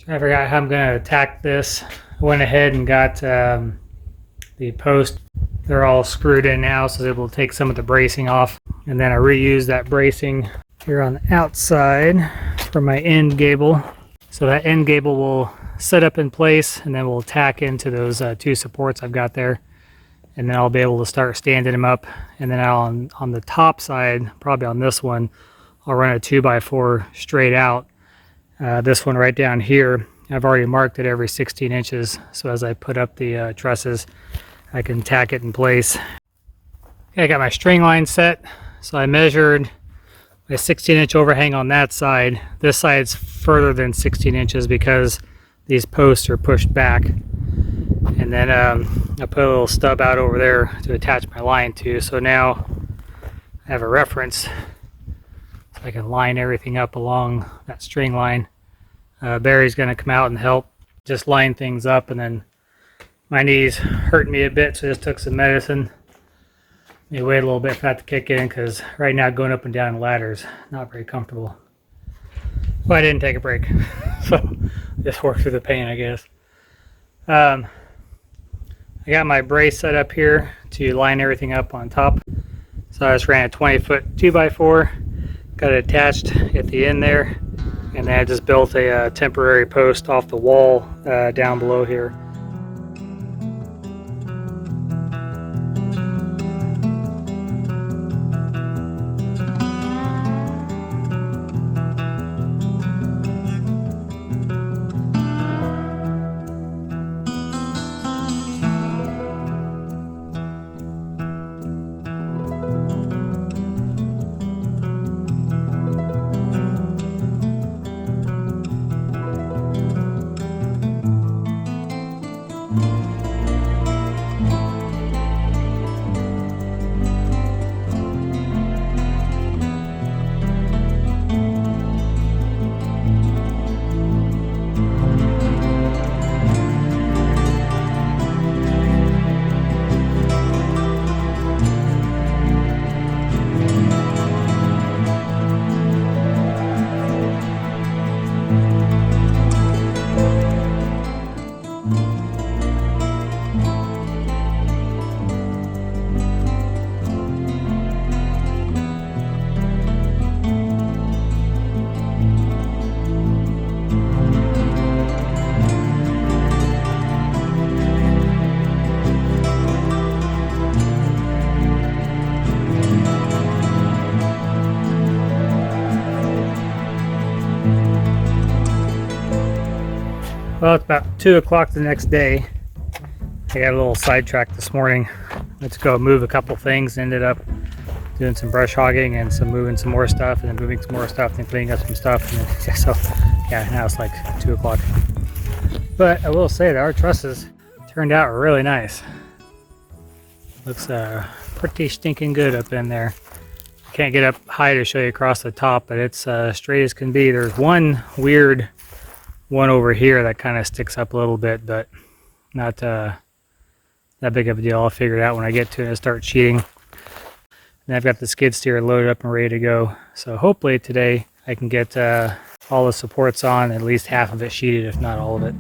I forgot how I'm going to attack this. I went ahead and got the post. They're all screwed in now, so I was able to take some of the bracing off. And then I reused that bracing here on the outside for my end gable. So that end gable will set up in place, and then we'll tack into those two supports I've got there. And then I'll be able to start standing them up. And then on the top side, probably on this one, I'll run a 2x4 straight out. This one right down here, I've already marked it every 16 inches. So as I put up the trusses, I can tack it in place. Okay, I got my string line set. So I measured my 16-inch overhang on that side. This side's further than 16 inches because these posts are pushed back. And then I put a little stub out over there to attach my line to. So now I have a reference. So I can line everything up along that string line. Barry's going to come out and help just line things up. And then my knee's hurting me a bit, so I just took some medicine. May wait a little bit for that to kick in, because right now going up and down ladders, not very comfortable. Well, I didn't take a break, so just work through the pain, I guess. I got my brace set up here to line everything up on top. So I just ran a 20-foot 2x4, got it attached at the end there, and then I just built a temporary post off the wall down below here. Well, it's about 2 o'clock the next day. I got a little sidetracked this morning. Let's go move a couple things. Ended up doing some brush hogging and moving some more stuff, and then moving some more stuff, and then cleaning up some stuff. And then, so yeah, now it's like 2 o'clock. But I will say that our trusses turned out really nice. Looks pretty stinking good up in there. Can't get up high to show you across the top, but it's straight as can be. There's one weird one over here that kind of sticks up a little bit, but not that big of a deal. I'll figure it out when I get to it and start sheeting. And I've got the skid steer loaded up and ready to go. So hopefully today I can get all the supports on, at least half of it sheeted, if not all of it.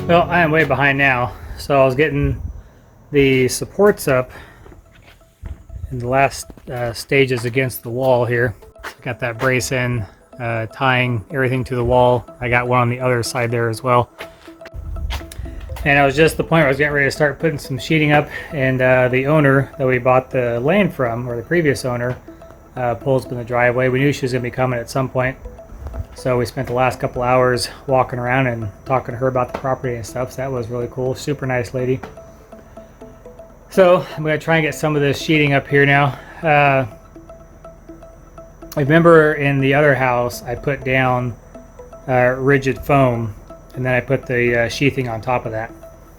Well, I am way behind now, so I was getting the supports up in the last stages against the wall here. Got that brace in, tying everything to the wall. I got one on the other side there as well. And I was just at the point where I was getting ready to start putting some sheeting up, and the owner that we bought the land from, or the previous owner, pulls up in the driveway. We knew she was going to be coming at some point. So we spent the last couple hours walking around and talking to her about the property and stuff. So that was really cool. Super nice lady. So I'm going to try and get some of this sheeting up here now. I remember in the other house I put down rigid foam, and then I put the sheathing on top of that,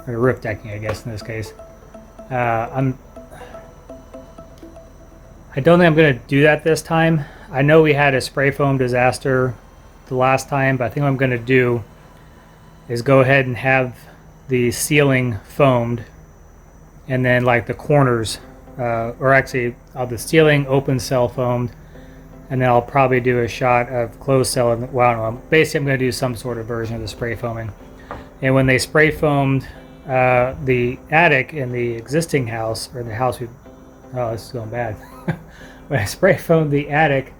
or roof decking I guess in this case. I don't think I'm going to do that this time. I know we had a spray foam disaster the last time, but I think what I'm going to do is go ahead and have the ceiling foamed, and then like the corners, or actually the ceiling open cell foamed, and then I'll probably do a shot of closed cell. And well, I don't know. Basically, I'm going to do some sort of version of the spray foaming. And when they spray foamed the attic in the existing house, or the house we, oh, this is going bad. When I spray foamed the attic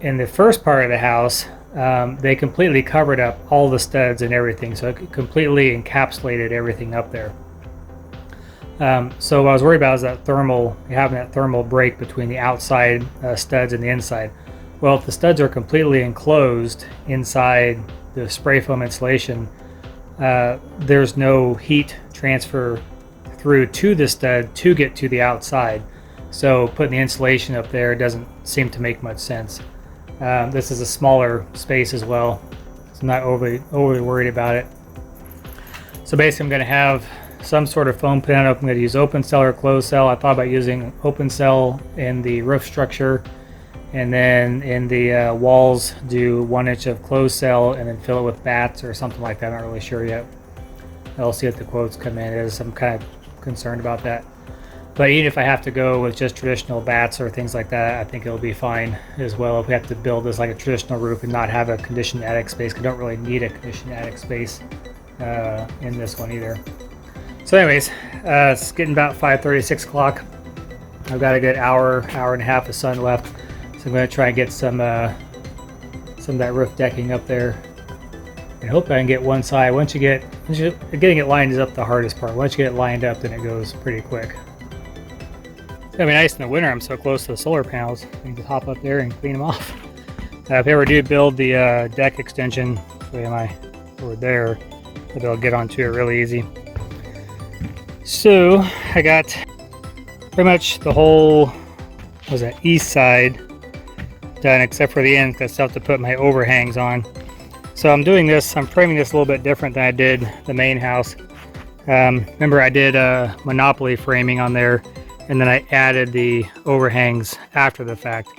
in the first part of the house, they completely covered up all the studs and everything, so it completely encapsulated everything up there. So what I was worried about is that having that thermal break between the outside studs and the inside. Well, if the studs are completely enclosed inside the spray foam insulation, there's no heat transfer through to the stud to get to the outside. So putting the insulation up there doesn't seem to make much sense. This is a smaller space as well, so I'm not overly worried about it. So basically I'm going to have some sort of foam put on. I'm going to use open cell or closed cell. I thought about using open cell in the roof structure, and then in the walls do 1 inch of closed cell and then fill it with bats or something like that. I'm not really sure yet. I'll see what the quotes come in as. I'm kind of concerned about that. But even if I have to go with just traditional bats or things like that, I think it'll be fine as well. If we have to build this like a traditional roof and not have a conditioned attic space, we don't really need a conditioned attic space in this one either. So anyways, it's getting about 5:30, 6 o'clock. I've got a good hour and a half of sun left. So I'm going to try and get some of that roof decking up there. And hope I can get one side. Getting it lined is up the hardest part. Once you get it lined up, then it goes pretty quick. It's going to be nice in the winter. I'm so close to the solar panels. I can just hop up there and clean them off. If I ever do build the deck extension, over there, I'll be able to get onto it really easy. So I got pretty much the whole, east side done, except for the end, because I still have to put my overhangs on. So I'm framing this a little bit different than I did the main house. Remember I did Monopoly framing on there, and then I added the overhangs after the fact.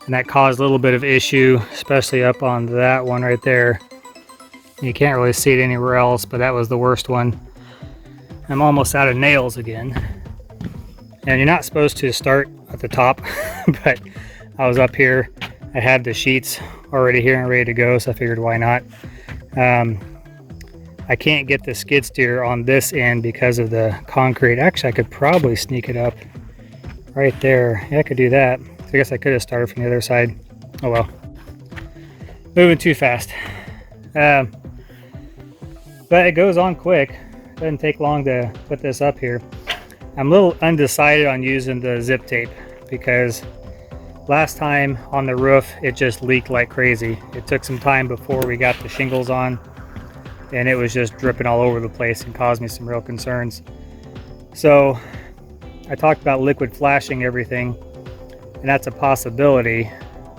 And that caused a little bit of issue, especially up on that one right there. You can't really see it anywhere else, but that was the worst one. I'm almost out of nails again. And you're not supposed to start at the top, but I was up here. I had the sheets already here and ready to go, so I figured why not. I can't get the skid steer on this end because of the concrete. Actually, I could probably sneak it up right there. Yeah, I could do that. So I guess I could have started from the other side. Oh well. Moving too fast. But it goes on quick. Doesn't take long to put this up here. I'm a little undecided on using the zip tape because last time on the roof it just leaked like crazy. It took some time before we got the shingles on, and it was just dripping all over the place and caused me some real concerns. So I talked about liquid flashing everything, and that's a possibility.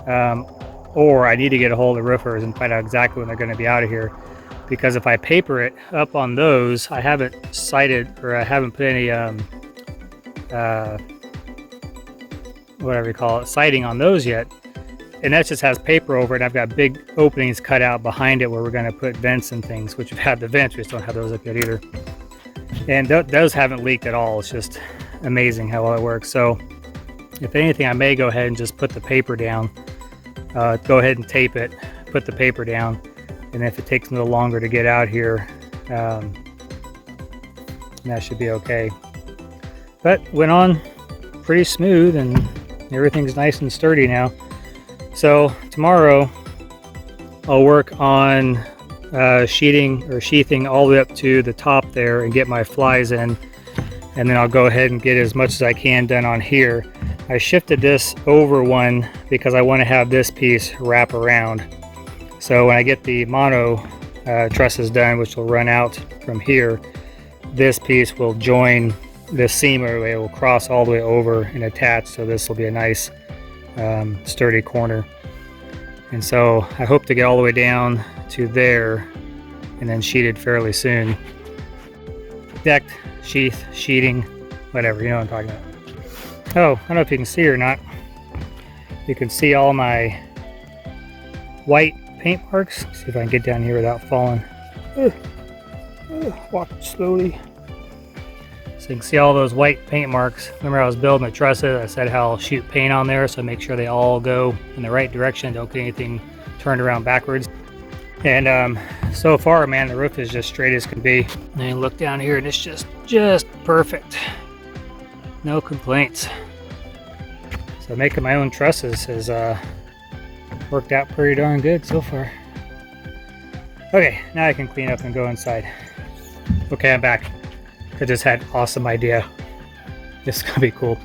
Or I need to get a hold of roofers and find out exactly when they're going to be out of here. Because if I paper it up on those, I haven't sighted, or I haven't put any whatever you call it, siding on those yet, and that just has paper over it. I've got big openings cut out behind it where we're going to put vents and things, which we've had the vents, we just don't have those up yet either. And those haven't leaked at all. It's just amazing how well it works. So if anything, I may go ahead and just put the paper down, go ahead and tape it, put the paper down, and if it takes a little longer to get out here, that should be okay. But went on pretty smooth, and everything's nice and sturdy now. So tomorrow I'll work on sheathing all the way up to the top there and get my flies in, and then I'll go ahead and get as much as I can done on here. I shifted this over one because I want to have this piece wrap around. So when I get the mono trusses done, which will run out from here, this piece will join this seam, or it will cross all the way over and attach. So this will be a nice sturdy corner. And so I hope to get all the way down to there and then sheeted fairly soon. Decked sheathing, whatever, you know what I'm talking about. Oh, I don't know if you can see or not. You can see all my white paint marks. See if I can get down here without falling. Walk slowly. So you can see all those white paint marks. Remember I was building the trusses, I said how I'll shoot paint on there, so make sure they all go in the right direction, don't get anything turned around backwards. And so far, man, the roof is just straight as can be. And you look down here and it's just perfect. No complaints. So making my own trusses has worked out pretty darn good so far. Okay, now I can clean up and go inside. Okay, I'm back. I just had an awesome idea. This is gonna be cool.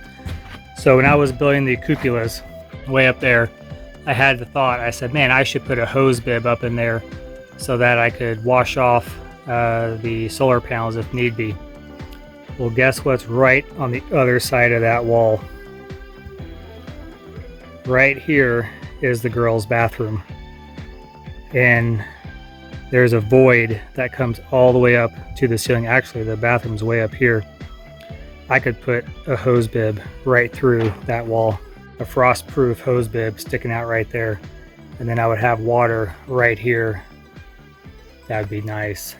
So when I was building the cupolas way up there, I had the thought, I said, man, I should put a hose bib up in there so that I could wash off the solar panels if need be. Well, guess what's right on the other side of that wall? Right here is the girls' bathroom. And there's a void that comes all the way up to the ceiling. Actually, the bathroom's way up here. I could put a hose bib right through that wall, a frost-proof hose bib sticking out right there, and then I would have water right here. That would be nice.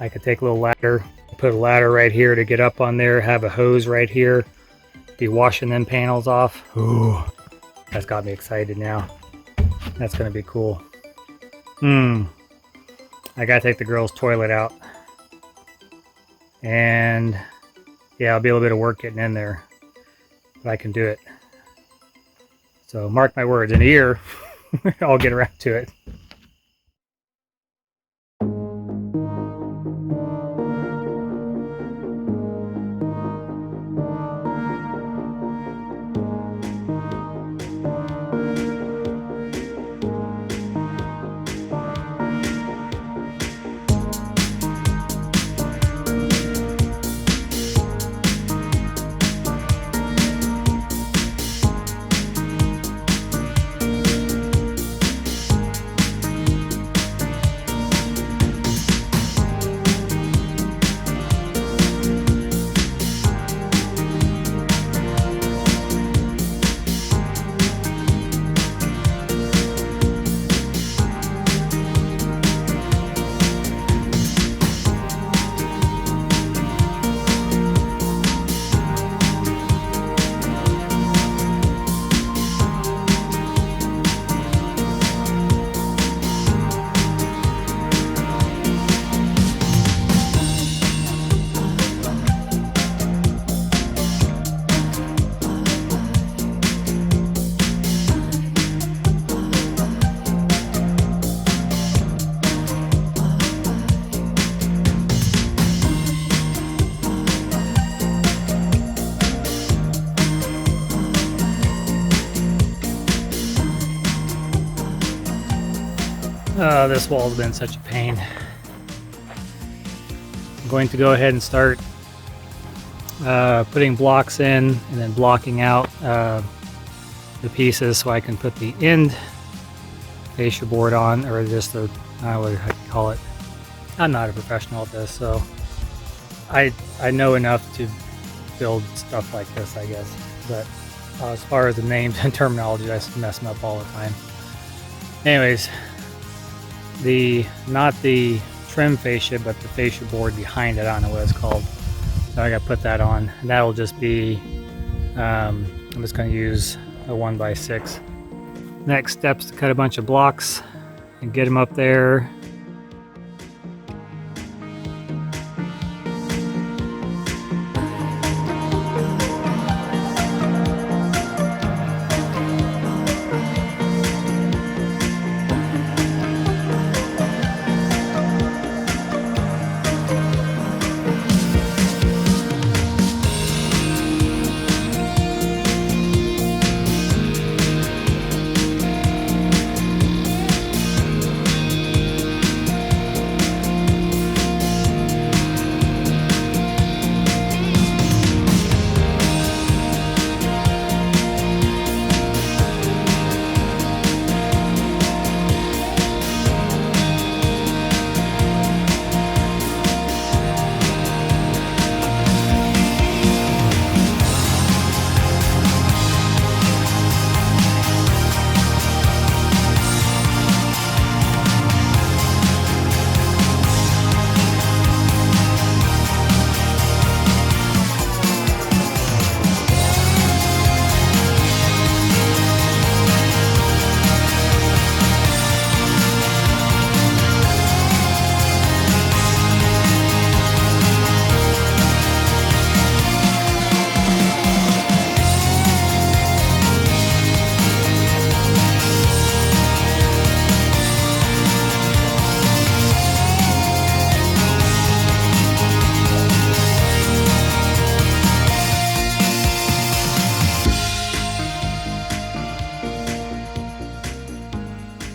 I could take a little ladder, put a ladder right here to get up on there, have a hose right here, be washing them panels off. Ooh, that's got me excited now. That's gonna be cool. I gotta take the girls' toilet out. And yeah, it'll be a little bit of work getting in there, but I can do it. So mark my words, in a year, I'll get around to it. Oh, this wall's been such a pain. I'm going to go ahead and start putting blocks in and then blocking out the pieces so I can put the end fascia board on, or just the, I don't know what I can call it. I'm not a professional at this, so I know enough to build stuff like this, I guess. But as far as the names and terminology, I mess them up all the time. Anyways, not the trim fascia, but the fascia board behind it, I don't know what it's called. So I gotta put that on, and that'll just be, I'm just gonna use a 1x6. Next step's to cut a bunch of blocks and get them up there.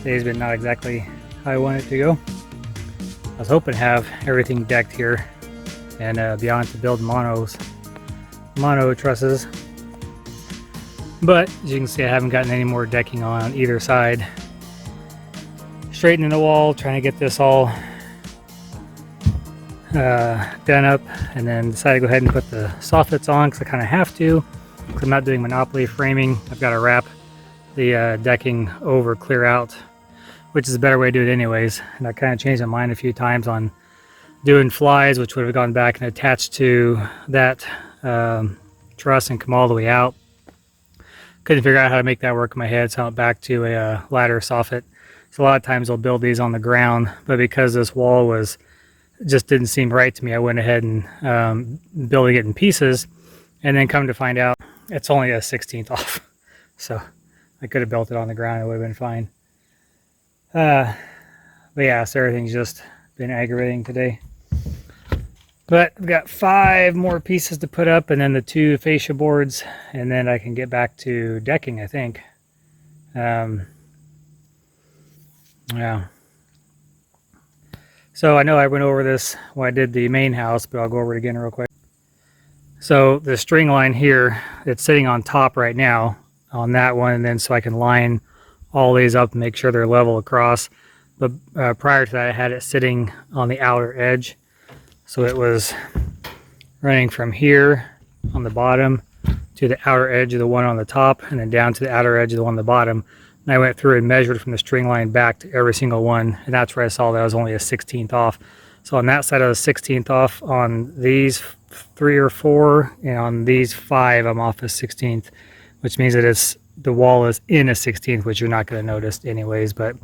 Today's been not exactly how I wanted it to go. I was hoping to have everything decked here and be on to build mono trusses. But as you can see, I haven't gotten any more decking on either side. Straightening the wall, trying to get this all done up, and then decided to go ahead and put the soffits on because I kind of have to. I'm not doing monopoly framing. I've got to wrap the decking over, clear out, which is a better way to do it anyways. And I kind of changed my mind a few times on doing flies, which would have gone back and attached to that truss and come all the way out. Couldn't figure out how to make that work in my head, so I went back to a ladder soffit. So a lot of times I'll build these on the ground, but because this wall just didn't seem right to me, I went ahead and building it in pieces, and then come to find out it's only a 16th off. So I could have built it on the ground, it would have been fine. But yeah, so everything's just been aggravating today. But I've got 5 more pieces to put up, and then the 2 fascia boards, and then I can get back to decking, I think. Yeah. So I know I went over this when I did the main house, but I'll go over it again real quick. So the string line here, it's sitting on top right now on that one, and then so I can line all these up and make sure they're level across. But prior to that, I had it sitting on the outer edge. So it was running from here on the bottom to the outer edge of the one on the top, and then down to the outer edge of the one on the bottom. And I went through and measured from the string line back to every single one, and that's where I saw that I was only a 16th off. So on that side I was 16th off, on these 3 or 4, and on these 5 I'm off a 16th, which means that the wall is in a 16th, which you're not going to notice anyways, but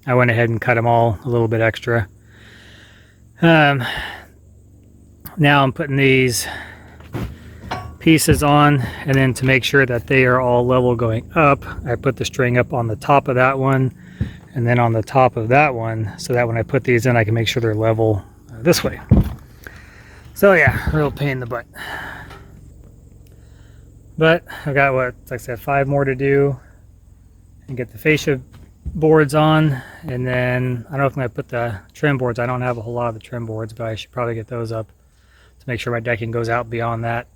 I went ahead and cut them all a little bit extra. Now I'm putting these pieces on, and then to make sure that they are all level going up, I put the string up on the top of that one and then on the top of that one, so that when I put these in I can make sure they're level this way. So yeah, real pain in the butt. But I've got, what, like I said, 5 more to do and get the fascia boards on, and then I don't know if I'm going to put the trim boards. I don't have a whole lot of the trim boards, but I should probably get those up to make sure my decking goes out beyond that.